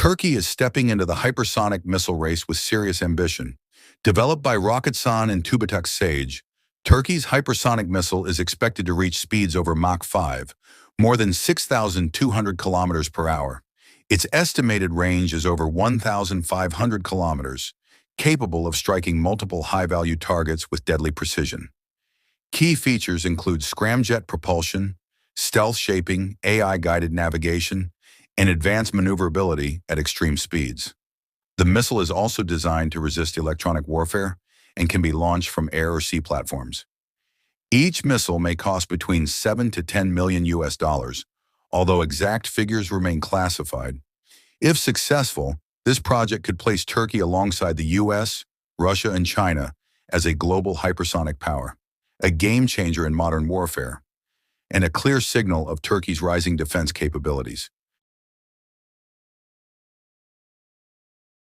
Turkey is stepping into the hypersonic missile race with serious ambition. Developed by Roketsan and TÜBİTAK SAGE, Turkey's hypersonic missile is expected to reach speeds over Mach 5, more than 6,200 kilometers per hour. Its estimated range is over 1,500 kilometers, capable of striking multiple high-value targets with deadly precision. Key features include scramjet propulsion, stealth shaping, AI-guided navigation, and advanced maneuverability at extreme speeds. The missile is also designed to resist electronic warfare and can be launched from air or sea platforms. Each missile may cost between 7 to 10 million US dollars, although exact figures remain classified. If successful, this project could place Turkey alongside the US, Russia, and China as a global hypersonic power, a game changer in modern warfare, and a clear signal of Turkey's rising defense capabilities.